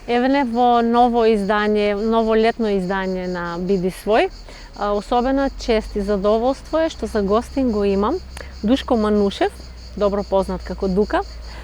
Еве во ново издание, ново летно издание на Биди свој. Особена чест и задоволство е што за гостин го имам Душко Манушев, добро познат како Дука.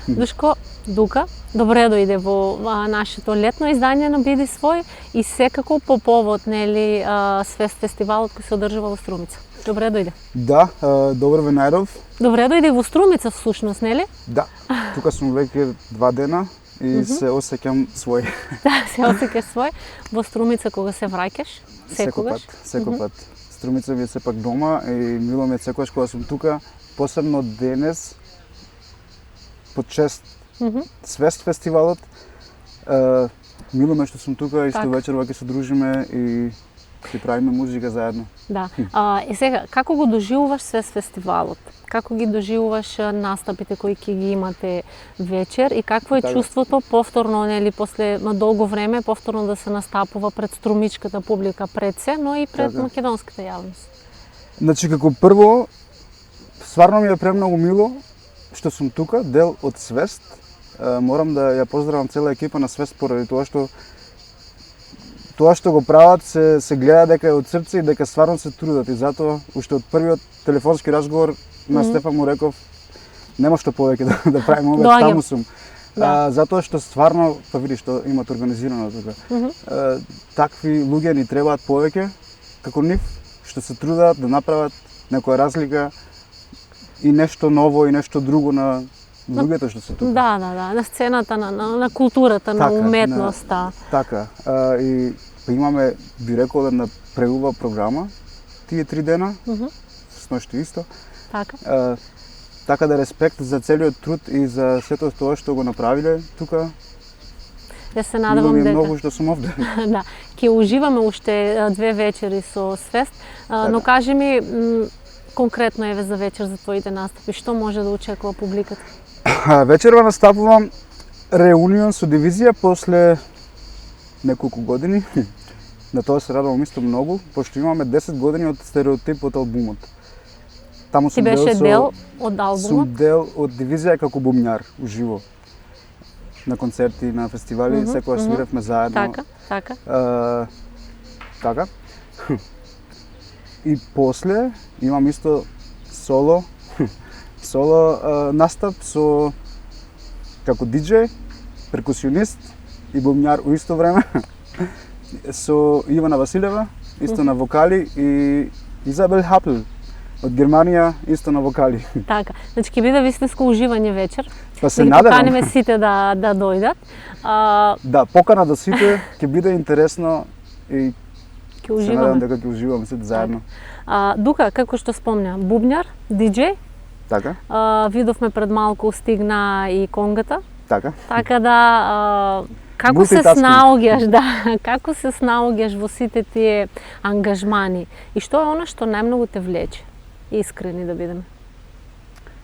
Душко, Дука, добре дојде во нашето летно издание на Биди свој и секако по повод, нели, Свест фестивалот кој се одржува во Струмица. Добре дојде. Да, добро ве најдов. Добре дојде во Струмица всушност, нели? Да, тука сум веќе 2 дена и се осеќам свој. Да, се осеќаш свој. Во Струмица кога се враќаш? Секогаш? Секој пат. Струмица ми е сепак дома и мило ми е секогаш кога сум тука, посебно денес, под чест Свест фестивалот. Мило ме што сум тука и што вечерва ќе се дружиме и ќе правиме музика заедно. Да. И сега, како го доживуваш Свест фестивалот? Како ги доживуваш настапите кои ќе ги имате вечер и какво е чувството повторно, нели, после долго време повторно да се настапува пред струмичката публика пред се, но и пред македонската јавност? Значи, како прво, стварно ми е премногу мило што сум тука, дел од Свест. Морам да ја поздравам цела екипа на Свест поради тоа што го прават се гледа дека е од срце и дека стварно се трудат и затоа уште од првиот телефонски разговор на Стефан му реков нема што повеќе да правиме, овде таму сум. Затоа што стварно, па видиш што имат организирано тука. Такви луѓе ни требаат повеќе како нив, што се трудат да направат некоја разлика и нешто ново и нешто друго на луѓето што се тука. Да, на сцената, на културата, на уметноста. Така, и имаме, би рекол, една преубава програма, тие 3 дена, сношто исто. Така. Така да респект за целиот труд и за сето тоа што го направиле тука. Ја се надевам дека многу што сум овде. Да, ќе уживаме уште 2 вечери со Свест, но кажи ми конкретно еве за вечер за твоите настапи, што може да очекува публиката? Вечерва настапувам реунион со Дивизија после неколку години. На тоа се радувам исто многу, пошто имаме 10 години од Стереотип од албумот. Таму Ти беше дел од албумот? Сум дел од Дивизија како бумњар уживо. На концерти, на фестивали, секогаш свиревме заедно. Така. Така. И после имам исто соло настап како диџеј, перкусионист и бумњар у исто време со Ивана Василева, исто на вокали, и Изабел Хапл од Германија, исто на вокали. Така, значи ќе биде вистинско уживање вечер. Па се надевам. Да поканиме сите да дојдат. Да, покана до сите, ќе биде интересно и ќе уживаме. Се надевам дека ќе уживаме сите заедно. Дука, како што спомня, бубњар, диџеј. Така. Видовме пред малку стигна и конгата. Така. Така да, како се снаоѓаш, како се снаоѓаш во сите тие ангажмани и што е она што најмногу те влече? Искрени да бидеме.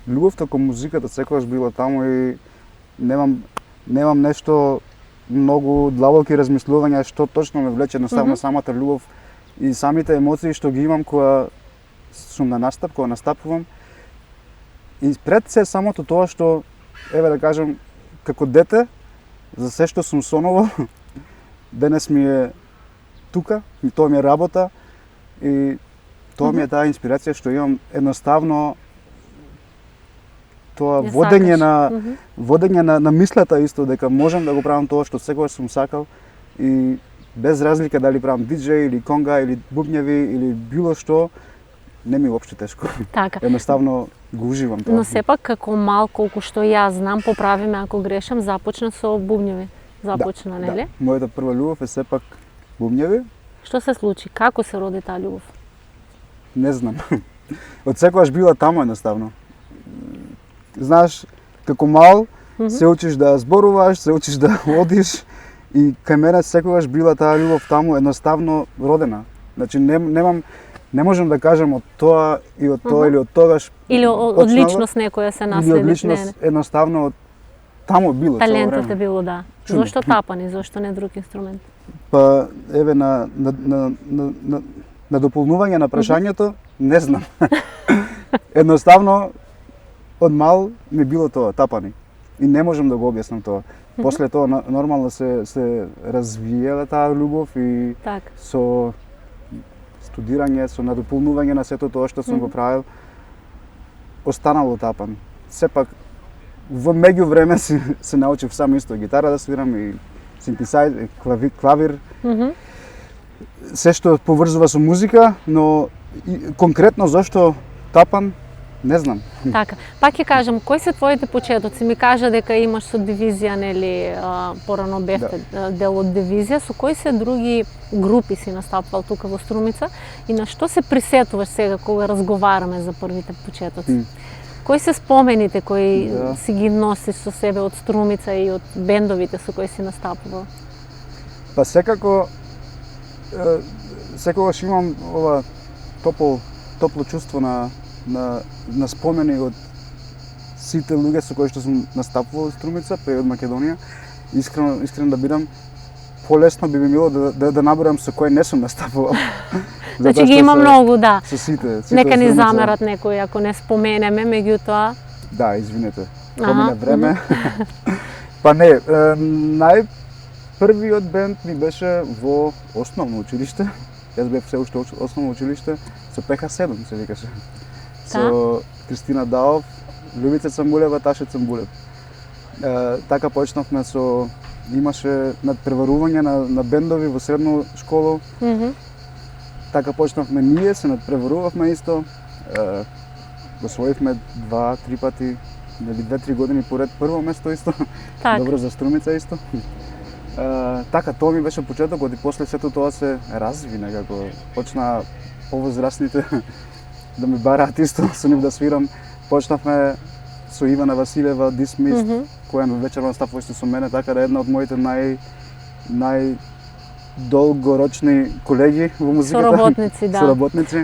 Љубовта кон музиката секогаш била таму и немам нешто многу длабоки размислувања што точно ме влече, едноставно самата љубов и самите емоции што ги имам кога сум на настап, кога настапувам. И пред се самото тоа што, еве да кажам, како дете, за се што сум соново, денес ми е тука, и тоа ми е работа и тоа ми е таа инспирација што имам, едноставно тоа водење на мислата исто, дека можам да го правам тоа што секогаш сум сакал и без разлика дали правам диџеј или конга или бубњеви или било што, не ми е воопшто тешко. Така. Едноставно го уживам тоа. Но сепак како мал, колку што јас знам, поправи ме ако грешам, започна со бубњеви. Започна, нели? Да. Мојата прва љубов е сепак бубњеви. Што се случи? Како се роди таа љубов? Не знам. Од секогаш била таму едноставно. Знаеш, како мал се учиш да зборуваш, се учиш да одиш и кај мене секогаш била таа љубов таму едноставно родена. Значи не можам да кажам од тоа и од тоа или од тогаш. Или од личност некоја се наследи. Или од личност едноставно од таму било цело време. Талентот е било, да. Чудно. Зошто тапани, зошто не друг инструмент? Па еве на дополнување на прашањето, не знам. Едноставно од мал ми било тоа, тапани. И не можам да го објаснам тоа. После тоа нормално се развиела таа љубов и Така. со студирање, со надополнување на сето тоа што сум го правил, останало тапан. Сепак во меѓувреме се научив сам исто гитара да свирам и синтесајзер, клавир. Се што поврзува со музика, но конкретно зошто тапан, не знам. Така, пак ќе кажам, кои се твоите почетоци? Ми кажа дека имаш со дивизија, нели, порано бевте дел од дивизија, со кои се други групи си настапувал тука во Струмица и на што се присетуваш сега кога разговараме за првите почетоци? Кои се спомените кои си ги носиш со себе од Струмица и од бендовите со кои си настапувал? Па секогаш имам ова топло чувство на спомени од сите луѓе со кои што сум настапувал во Струмица, па и од Македонија. Искрено да бидам, полесно би било да наборам со кој не сум настапувал. Значи ги има многу, да. Со сите Нека ни замерат некои ако не споменеме, меѓутоа. Да, извинете. Помина време. Па не, најпрвиот бенд ми беше во основно училиште. Јас бев се уште основно училиште со ПХ7 се викаше. Со Кристина Даов, Љубица Цамбулева, Таше Цамбулев. Така почнавме имаше надпреварување на бендови во средно школо. Така почнавме ние, се надпреварувавме исто. Го освоивме 2-3 пати, нели 2-3 години поред прво место исто. Добро за Струмица исто. Така, тоа ми беше почетокот и после сето тоа се разви некако. Почна повозрастните да ми бараат исто со нив да свирам. Почнавме со Ивана Василева, Dismissed, која вечер настапува исто со мене, така да една од моите најдолгорочни колеги во музиката. Соработници, да. Соработници.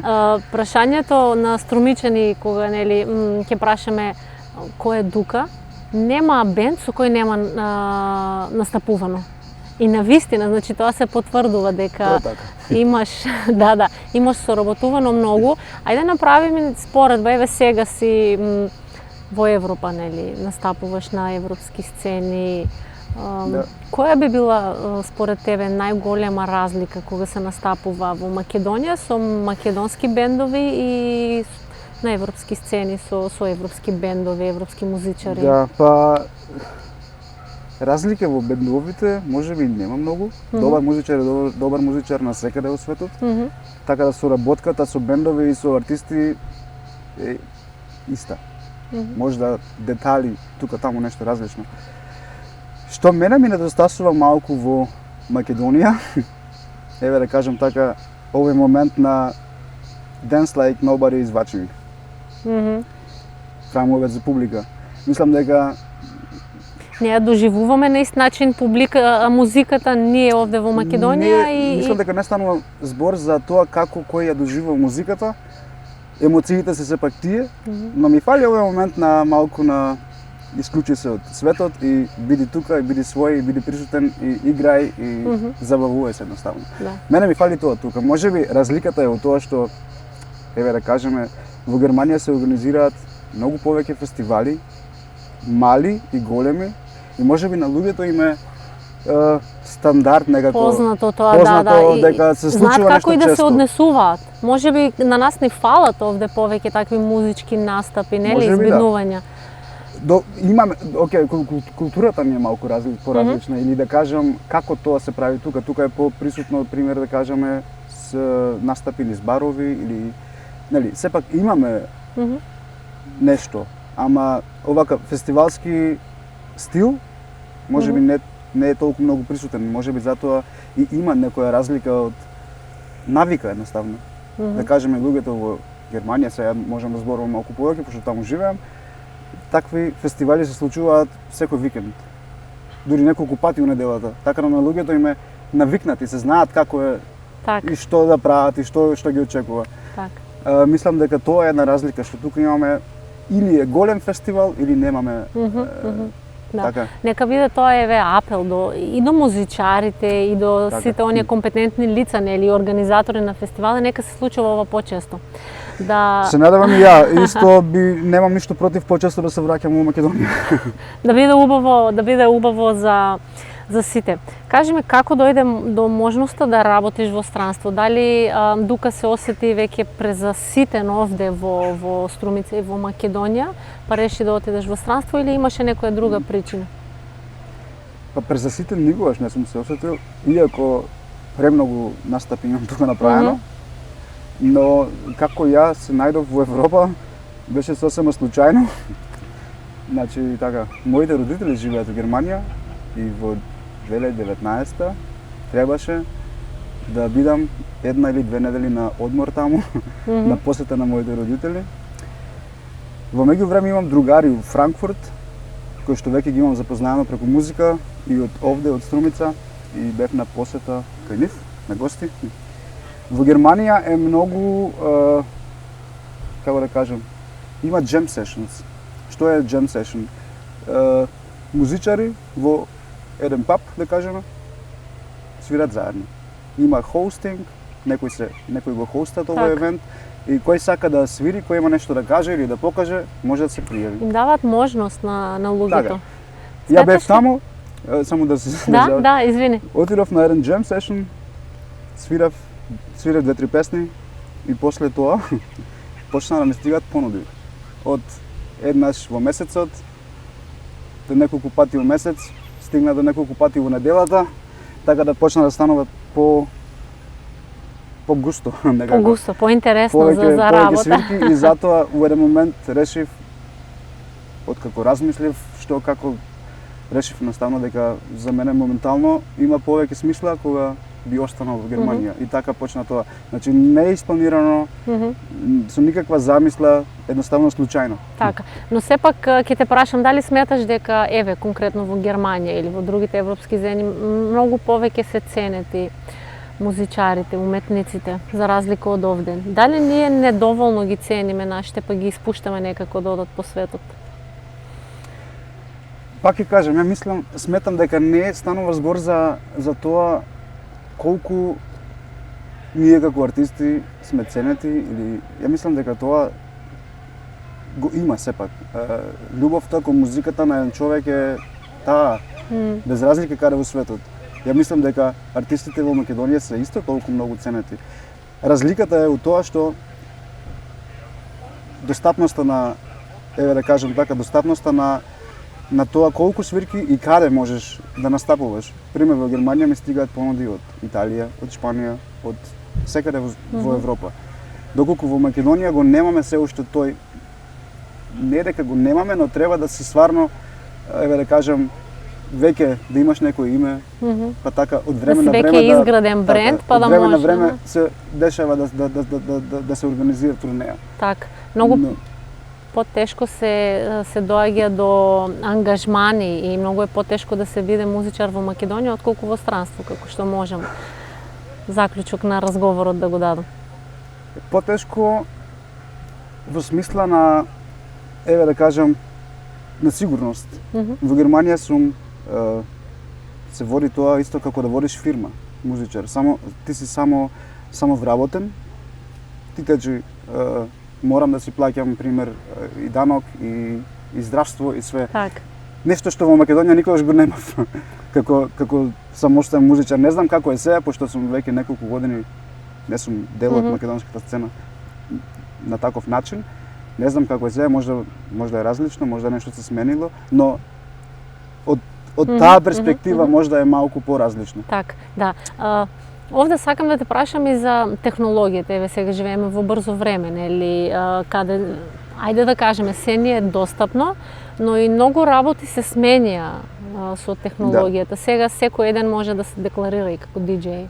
Прашањето на струмичани кога нели ќе прашаме кој е Дука, нема бенд со кој нема настапувано. И навистина, значи тоа се потврдува дека имаш, имаш соработувано многу. Ајде направиме споредба, еве сега си во Европа, нели, настапуваш на европски сцени. Која би била според тебе најголема разлика кога се настапува во Македонија со македонски бендови и на европски сцени со европски бендови, европски музичари? Да, па разлика во бендовите можеби нема многу. Добар музичар е добар музичар на секаде во светот. Така да соработката со бендови и со артисти е иста. Може да детали тука таму нешто различно. Што мене ми недостасува малку во Македонија, еве да кажам така, овој момент на Dance Like Nobody is Watching. Храмове за публика. Мислам дека ние доживуваме на ист начин музиката ние овде во Македонија и мислам дека не станува збор за тоа како кој ја доживува музиката. Емоциите се сепак тие, но ми фали овој момент на малку на исклучи се од светот и биди тука, и биди свој, и биди присутен, и играј, и забавувај се едноставно. Мене ми фали тоа тука. Можеби разликата е во тоа што, еве да кажеме, во Германија се организираат многу повеќе фестивали, мали и големи, и можеби на луѓето им е стандард некако познато тоа, дека се случува знаат како нешто и да често. се однесуваат. Можеби на нас ни фалат овде повеќе такви музички настапи, нели, избиднувања. Имаме, културата ни е малку поразлична, или да кажам како тоа се прави тука. Тука е поприсутно, пример да кажеме, с настапи низ барови или нели, сепак имаме нешто, ама овака фестивалски стил можеби не е толку многу присутен, можеби затоа и има некоја разлика од навика едноставно. Да кажеме луѓето во Германија, сега можам да зборувам малку повеќе пошто таму живеам. Такви фестивали се случуваат секој викенд. Дури неколку пати у неделата. Така на луѓето им е навикнати, се знаат како е и што да прават и што ги очекува. Мислам дека тоа е една разлика што тука имаме или е голем фестивал или немаме. Така. Нека биде тоа еве апел и до музичарите и до сите оние компетентни лица, нели, организатори на фестивали, нека се случува ова почесто. да Се надевам и ја, исто немам ништо против почесто да се враќам во Македонија. да биде убаво за сите. Кажи ми како дојде до можноста да работиш во странство? Дали дука се осети веќе презаситен овде во Струмица и во Македонија, па реши да отидеш во странство или имаше некоја друга причина? Па презаситен никогаш не сум се осетил, иако премногу настапи имам тука направено. Но како ја се најдов во Европа, беше сосема случајно. Значи, така, моите родители живеат во Германија и во 2019 требаше да бидам една или две недели на одмор таму, на посета на моите родители. Во меѓувреме имам другари во Франкфурт, кои што веќе ги имам запознаено преку музика и од овде, од Струмица, и бев на посета кај нив, на гости. Во Германија е многу, како да кажам, има jam sessions. Што е jam session? Музичари во еден паб, да кажеме, свират заедно. Има хостинг, некој го хостат овој евент, и кој сака да свири, кој има нешто да каже или да покаже, може да се пријави. Им дават можност на луѓето. Така. Ја бев таму, само да се Да, извини. Отидов на еден jam session, свирав 2-3 песни и после тоа почна да ми стигат понуди. Од еднаш во месецот до неколку пати во месец, стигна до неколку пати во неделата, така да почна да станува по-густо некако. По-густо, по-интересно за работа. Свирки, и затоа во еден момент решив, откако размислив што како, решив наставно дека за мене моментално има повеќе смисла кога би останал во Германија. И така почна тоа. Значи не е испланирано, со никаква замисла, едноставно случајно. Така. Но сепак ќе те прашам дали сметаш дека еве конкретно во Германија или во другите европски земји многу повеќе се ценети музичарите, уметниците за разлика од овде. Дали ние недоволно ги цениме нашите, па ги испуштаме некако да одат по светот? Пак ќе кажам, ја сметам дека не станува збор за тоа колку ние како артисти сме ценети, или ја мислам дека тоа го има сепак. Љубовта кон музиката на еден човек е таа, без разлика каде во светот. Ја мислам дека артистите во Македонија се исто толку многу ценети. Разликата е у тоа што достапноста на, еве да кажам така, достапноста на тоа колку свирки и каде можеш да настапуваш. Пример, во Германија ми стигаат понуди од Италија, од Шпанија, од секаде во Европа. Доколку во Македонија го немаме се уште тој, не дека го немаме, но треба да си стварно, еве да кажам, веќе да имаш некој име, па така од време на време веќе изграден бренд, па да од време може. на време се дешава да се организира турнеја. Така, многу потешко се доаѓа до ангажмани и многу е потешко да се биде музичар во Македонија отколку во странство, како што можам заклучок на разговорот да го дадам. Потешко во смисла на, еве да кажам, на сигурност. Во Германија се води тоа исто како да водиш фирма, музичар. Ти си само вработен, ти кажи морам да си плаќам, пример, и данок, и здравство, и све. Так. Нешто што во Македонија никогаш го немав. како самостоен музичар, не знам како е сега, пошто сум веќе неколку години не сум дел од македонската сцена на таков начин. Не знам како е сега, можда е различно, можда нешто се сменило, но од таа перспектива можда е малку поразлично. Так, да. Овде сакам да те прашам и за технологијата. Еве сега живееме во брзо време, нели, каде, ајде да кажеме, се ни е достапно, но и многу работи се сменија со технологијата. Да. Сега секој еден може да се декларира и како диџеј,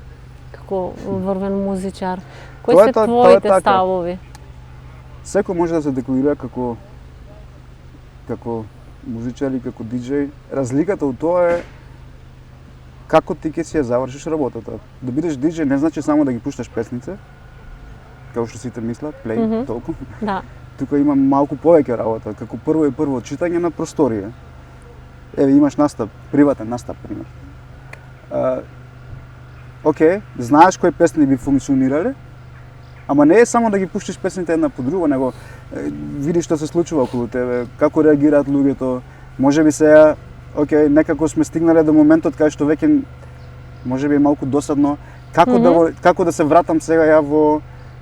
како врвен музичар. Кои се твоите ставови? Секој може да се декларира како музичар и како диџеј. Разликата од тоа е како ти ќе си ја завршиш работата. Да бидеш диџеј не значи само да ги пушташ песнице, како што сите мислат, плей, толку. Да. Тука има малку повеќе работа, како прво читање на просторија. Еве имаш настап, приватен настап, пример. Океј, знаеш кои песни би функционирале, Ама не е само да ги пуштиш песните една по друга, него видиш што се случува околу тебе, како реагираат луѓето. Можеби сега, окей, некако сме стигнале до моментот кај што веќе можеби е малку досадно како да се вратам сега ја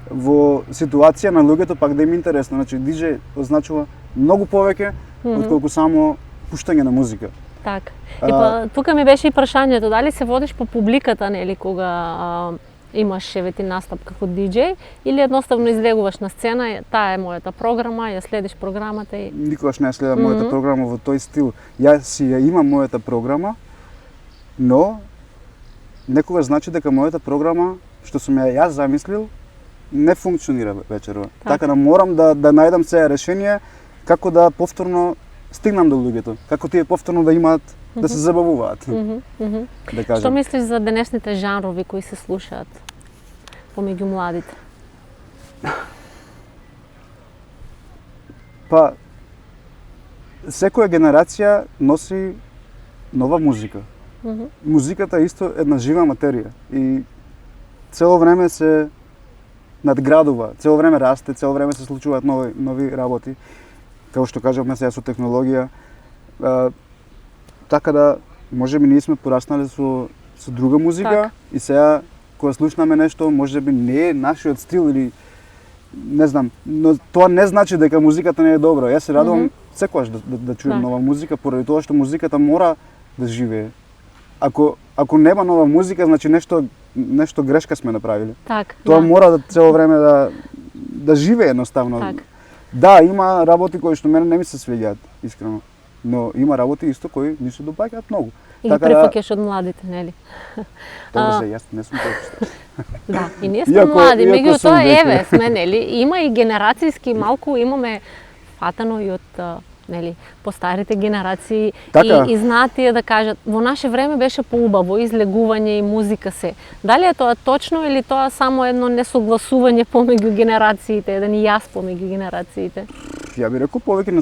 во ситуација на луѓето, пак да им интересно. Значи диџеј означува многу повеќе отколку само пуштање на музика. Така. И па тука ми беше и прашањето, дали се водиш по публиката, нели, кога имаш евети настап како диџеј, или едноставно излегуваш на сцена, таа е мојата програма, ја следиш програмата и... Никогаш не ја следам мојата програма во тој стил. Јас си ја имам мојата програма, но некогаш значи дека мојата програма, што сум јас замислил, не функционира вечерва. Така да морам да најдам сега решение како да повторно стигнам до луѓето, како тие повторно да имаат, да се забавуваат. Да кажам. Што мислиш за денешните жанрови кои се слушаат помеѓу младите? Па, секоја генерација носи нова музика. Музиката е исто една жива материја и цело време се надградува, цело време расте, цело време се случуваат нови работи. Како што кажавме сега со технологија, така да можеби ние сме пораснале со друга музика и сега кога слушнаме нешто можеби не е нашиот стил или не знам, но тоа не значи дека музиката не е добра. Јас се радувам секогаш да чујам нова музика поради тоа што музиката мора да живее. Ако нема нова музика, значи нешто грешка сме направиле. Тоа мора да цело време да живее едноставно. Да, има работи кои што мене не ми се свиѓаат, искрено. Но има работи исто кои ни се допаѓаат многу. И ги префаќаш од младите, нели? Добре, јас не сум толку. Да, и ние сме млади, меѓутоа еве сме, нели, има и генерацијски, малку имаме фатано и од нели, постарите генерации и знаат тие да кажат, во наше време беше поубаво, излегување и музика се. Дали е тоа точно или тоа само едно несогласување помеѓу генерациите, еден јас помеѓу генерациите? Ја би рекол повеќе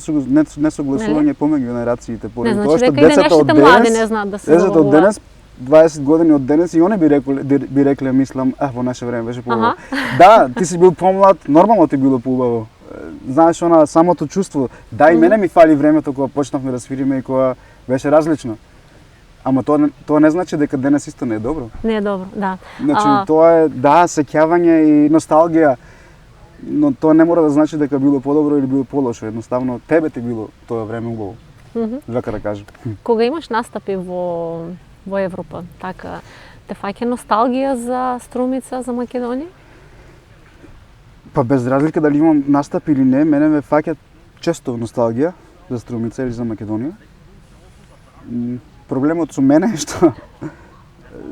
несогласување помеѓу генерациите, поради тоа што децата од денес не знаат да се децата од денес 20 години од денес и они би рекле, мислам, во наше време беше поубаво. Да, ти си бил помлад, нормално ти било поубаво. Знаеш, самото чувство. Да, и мене ми фали времето кога почнавме да свириме и кога беше различно. Ама тоа не значи дека денес исто не е добро. Не е добро, да. Значи, тоа е, да, сеќавање и носталгија, но тоа не мора да значи дека било подобро или било полошо. Едноставно, тебе ти било тоа време убаво. Века да кажам. Кога имаш настапи во Европа, така, те фаќа носталгија за Струмица, за Македонија? Па без разлика дали имам настап или не, мене ме фаќа често носталгија за Струмица или за Македонија. Проблемот со мене е што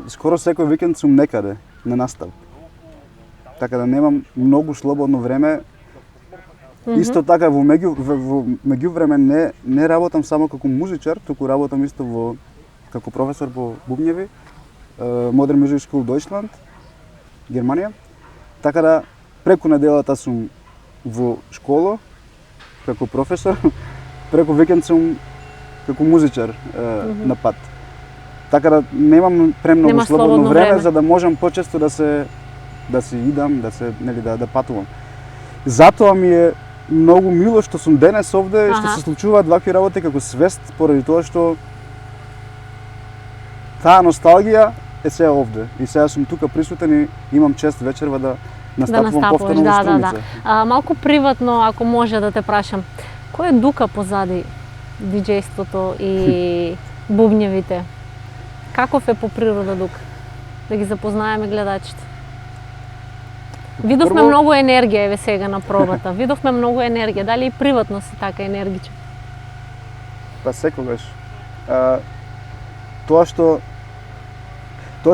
скоро секој викенд сум некаде на настап. Така да немам многу слободно време. Исто така во меѓувреме не работам само како музичар, туку работам исто како професор по бубњеви, Modern Music School Deutschland, Германија. Така да преку неделата сум во школа како професор, преку викенд сум како музичар на пат. Така да немам премногу слободно време за да можам почесто да се идам, да патувам. Затоа ми е многу мило што сум денес овде и што се случуваат вакви работи како свест, поради тоа што таа носталгија е сега овде. И сега сум тука присутен и имам чест вечерва да настапувам повторно во Струмица. Малку приватно, ако може да те прашам, кој е дука позади диџејството и бубњевите? Каков е по природа дук? Да ги запознаеме гледачите. Видовме многу енергија еве сега на пробата. Видовме многу енергија. Дали и приватно си така енергичен? Па секогаш. Тоа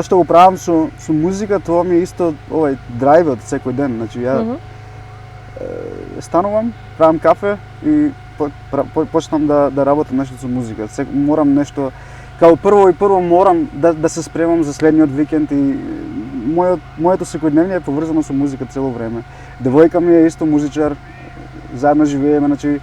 што го правам со музика, тоа ми е исто драйвот секој ден. Значи ја станувам, правам кафе и почнам да работам нешто со музика. Морам нешто, као прво морам да се спремам за следниот викенд и моето секојдневие е поврзано со музика цело време. Девојка ми е исто музичар, заедно живееме, значи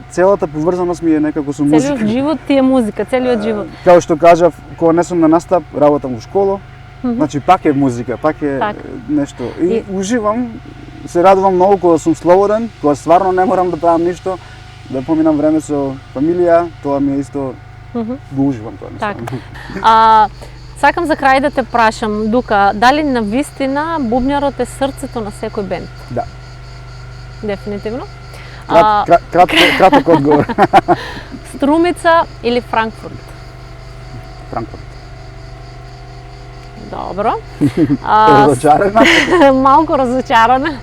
целата поврзаност ми е некако со музика. Целиот живот ти е музика, целиот живот. Као што кажав, кога не сум на настап, работам во школа, Значи пак е музика, пак е Така. нешто. И уживам, се радувам многу кога сум слободен, кога стварно не морам да правам ништо, да поминам време со фамилија, тоа ми е исто го уживам тоа. Така. Сакам за крај да те прашам, Дука, дали на вистина бубњарот е срцето на секој бенд? Да. Дефинитивно. Краток одговор. Струмица или Франкфурт? Франкфурт. Добро. Разочарана? Малку разочарана.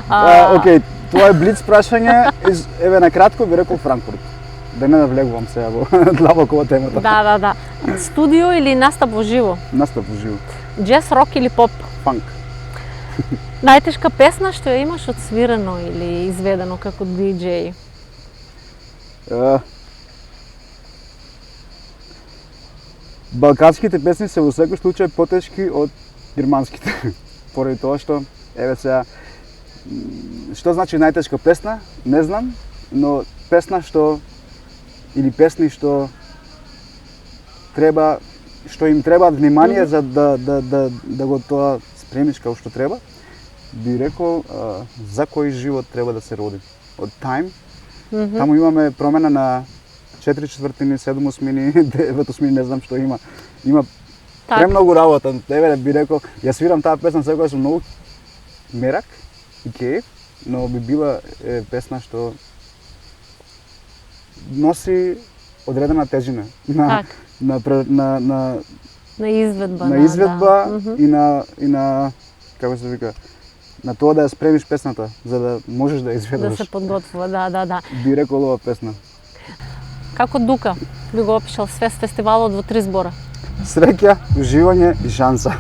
Океј, тоа е блиц прашање. Еве на кратко би рекол Франкфурт. Да не навлегувам сега во длабоко во темата. Да. Студио или настап во живо? Настап во живо. Джез, рок или поп? Фанк. Најтешка песна што ја имаш одсвирено или изведено како диџеј? Балканските песни се во секој случај потешки од германските. Поради тоа што, еве сега, што значи најтешка песна? Не знам, но песна што или песни што им треба внимание за да го тоа спремиш како што треба, би рекол за кој живот треба да се роди. Од Time. Таму имаме промена на 4/4, 7/8, 9/8, не знам што има. Има премногу работа. Еве би рекол, ја свирам таа песна секогаш сум многу мерак и кејф, но би била песна што носи одредена тежина на изведба и на како се вика, на тоа да ја спремиш песната за да можеш да ја изведеш. Да се подготвува, да. Би рекол ова песна. Како Дука би го опишал Свест фестивалот во 3 збора? Среќа, уживање и шанса.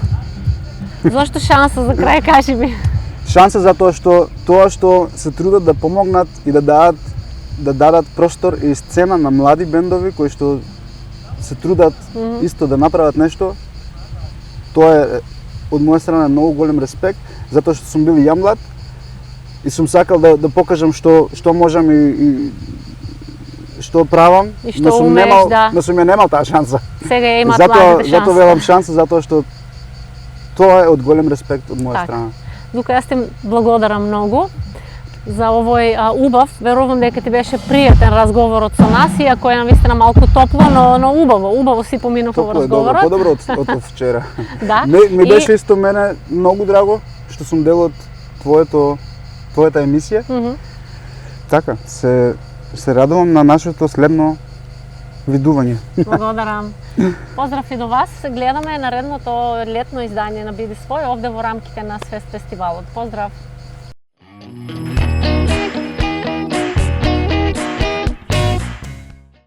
Зошто шанса за крај, кажи ми? Шанса затоа што се трудат да помогнат и да дадат простор и сцена на млади бендови кои што се трудат исто да направат нешто. Тоа е од моја страна многу голем респект, затоа што сум бил ја млад и сум сакал да покажам што можам и што правам, но сум ја немал таа шанса. Сега ја имат младите шанса. Затоа велам шанса, затоа што тоа е од голем респект од моја страна. Дука, јас ти благодарам многу за овој убав, верувам дека ти беше пријатен разговорот со нас, иако е навистина малку топло, но убаво си поминав во разговорот. Подобро од вчера. Да. Ми беше исто мене многу драго што сум дел од твојата емисија. Така, се радувам на нашето следно видување. Благодарам. Поздрав и до вас. Гледаме наредното летно издание на Биди свој овде во рамките на Свест фестивалот. Поздрав.